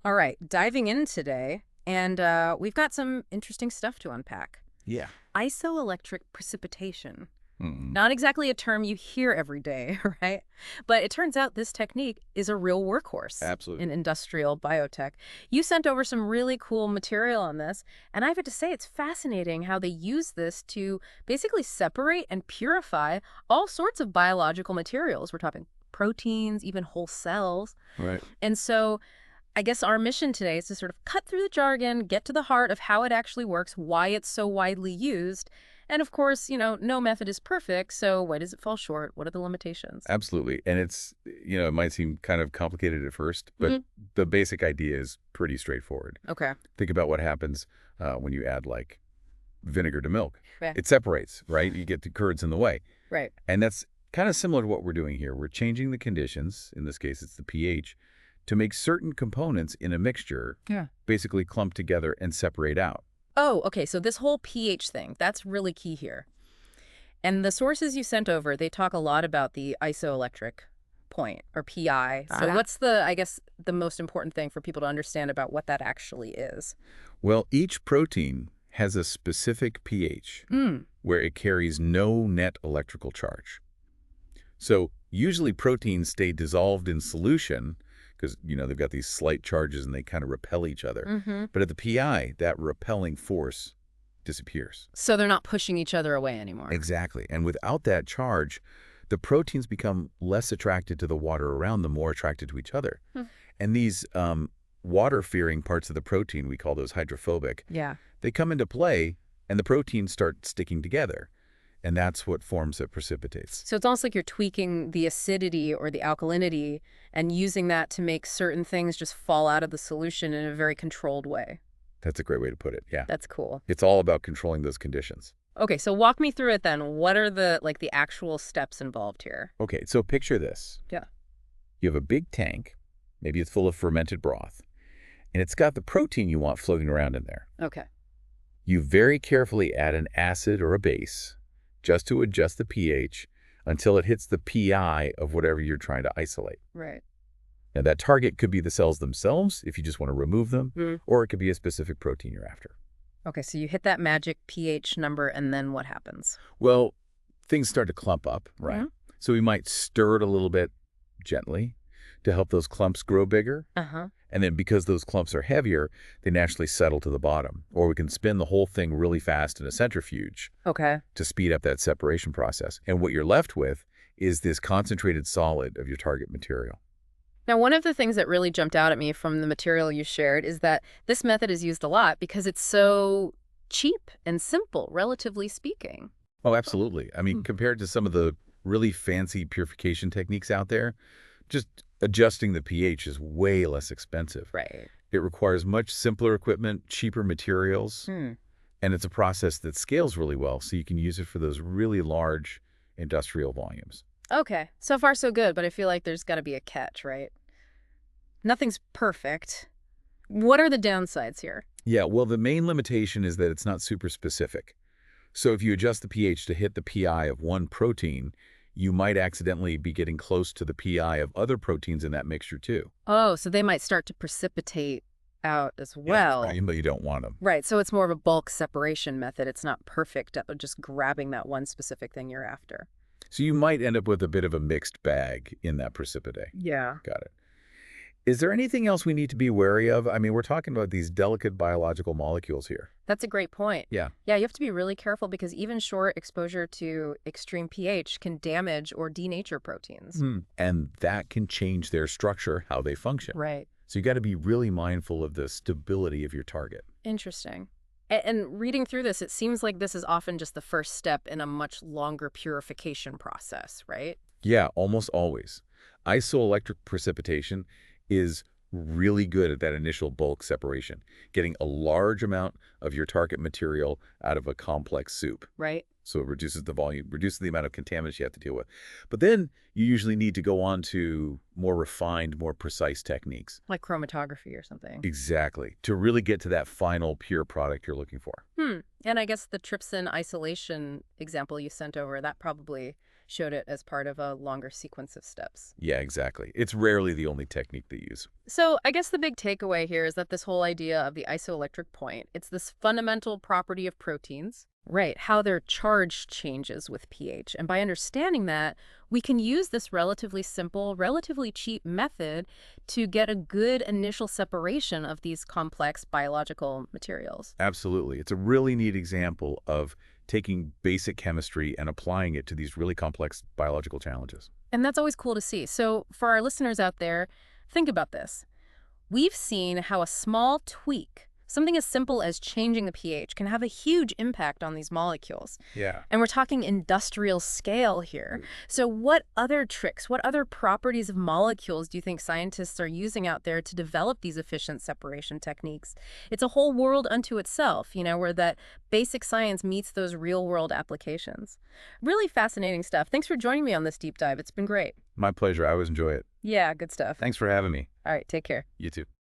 All right, diving in today, and we've got some interesting stuff to unpack. Yeah. Isoelectric precipitation. Mm, Not exactly a term you hear every day, right? But it turns out this technique is a real workhorse absolutely. in industrial biotech. You sent over some really cool material on this, and I've got to say it's fascinating how they use this to basically separate and purify all sorts of biological materials. We're talking proteins, even whole cells. Right. And so I guess our mission today is to sort of cut through the jargon, get to the heart of how it actually works, why it's so widely used. And of course, no method is perfect, so why does it fall short? What are the limitations? Absolutely. And it might seem kind of complicated at first, but Hmm. the basic idea is pretty straightforward. Okay. Think about what happens when you add like vinegar to milk. Yeah. It separates, right? You get the curds in the way. Right. And that's kind of similar to what we're doing here. We're changing the conditions, in this case it's the pH, to make certain components in a mixture Yeah. basically clump together and separate out. Oh, okay. So this whole pH thing, that's really key here. And the sources you sent over, they talk a lot about the isoelectric point, or PI. So what's I guess, the most important thing for people to understand about what that actually is? Well, each protein has a specific pH Mm. where it carries no net electrical charge. So usually proteins stay dissolved in solution because, they've got these slight charges and they kind of repel each other. Mm-hmm. But at the PI, that repelling force disappears. So they're not pushing each other away anymore. Exactly. And without that charge, the proteins become less attracted to the water around them, more attracted to each other. Hmm. And these water-fearing parts of the protein, we call those hydrophobic, Yeah. they come into play and the proteins start sticking together. And that's what forms it precipitates. So it's almost like you're tweaking the acidity or the alkalinity and using that to make certain things just fall out of the solution in a very controlled way. That's a great way to put it, yeah. That's cool. It's all about controlling those conditions. Okay, so walk me through it then. What are the actual steps involved here? Okay, so picture this. Yeah. You have a big tank, maybe it's full of fermented broth, and it's got the protein you want floating around in there. Okay. You very carefully add an acid or a base just to adjust the pH until it hits the PI of whatever you're trying to isolate. Right. Now, that target could be the cells themselves, if you just want to remove them, Mm. or it could be a specific protein you're after. Okay, so you hit that magic pH number and then what happens? Well, things start to clump up, right? Mhm. So we might stir it a little bit gently to help those clumps grow bigger. Uh-huh. And then because those clumps are heavier, they naturally settle to the bottom. Or we can spin the whole thing really fast in a centrifuge Okay. to speed up that separation process. And what you're left with is this concentrated solid of your target material. Now, one of the things that really jumped out at me from the material you shared is that this method is used a lot because it's so cheap and simple, relatively speaking. Oh, absolutely. I mean, compared to some of the really fancy purification techniques out there, just adjusting the pH is way less expensive. Right. It requires much simpler equipment, cheaper materials, Hmm. and it's a process that scales really well, so you can use it for those really large industrial volumes. Okay, so far so good, but I feel like there's got to be a catch, right? Nothing's perfect. What are the downsides here? Yeah, well, the main limitation is that it's not super specific. So if you adjust the pH to hit the PI of one protein, you might accidentally be getting close to the PI of other proteins in that mixture too. Oh, so they might start to precipitate out as well. Right, but you don't want them. Right, so it's more of a bulk separation method. It's not perfect at just grabbing that one specific thing you're after. So you might end up with a bit of a mixed bag in that precipitate. Yeah. Got it. Is there anything else we need to be wary of? I mean, we're talking about these delicate biological molecules here. That's a great point. Yeah. Yeah, you have to be really careful because even short exposure to extreme pH can damage or denature proteins. And that can change their structure, how they function. Right. So you got to be really mindful of the stability of your target. Interesting. And reading through this, it seems like this is often just the first step in a much longer purification process, right? Yeah, almost always. Isoelectric precipitation is really good at that initial bulk separation, getting a large amount of your target material out of a complex soup. Right. So it reduces the volume, reduces the amount of contaminants you have to deal with. But then you usually need to go on to more refined, more precise techniques. Like chromatography or something. Exactly. To really get to that final pure product you're looking for. And I guess the trypsin isolation example you sent over, that probably showed it as part of a longer sequence of steps. Yeah, exactly. It's rarely the only technique they use. So I guess the big takeaway here is that this whole idea of the isoelectric point, it's this fundamental property of proteins, right? How their charge changes with pH. And by understanding that, we can use this relatively simple, relatively cheap method to get a good initial separation of these complex biological materials. Absolutely. It's a really neat example of taking basic chemistry and applying it to these really complex biological challenges. And that's always cool to see. So for our listeners out there, think about this. We've seen how a small tweak, something as simple as changing the pH, can have a huge impact on these molecules. Yeah. And we're talking industrial scale here. So what other tricks, what other properties of molecules do you think scientists are using out there to develop these efficient separation techniques? It's a whole world unto itself, where that basic science meets those real-world applications. Really fascinating stuff. Thanks for joining me on this deep dive. It's been great. My pleasure. I always enjoy it. Yeah, good stuff. Thanks for having me. All right, take care. You too.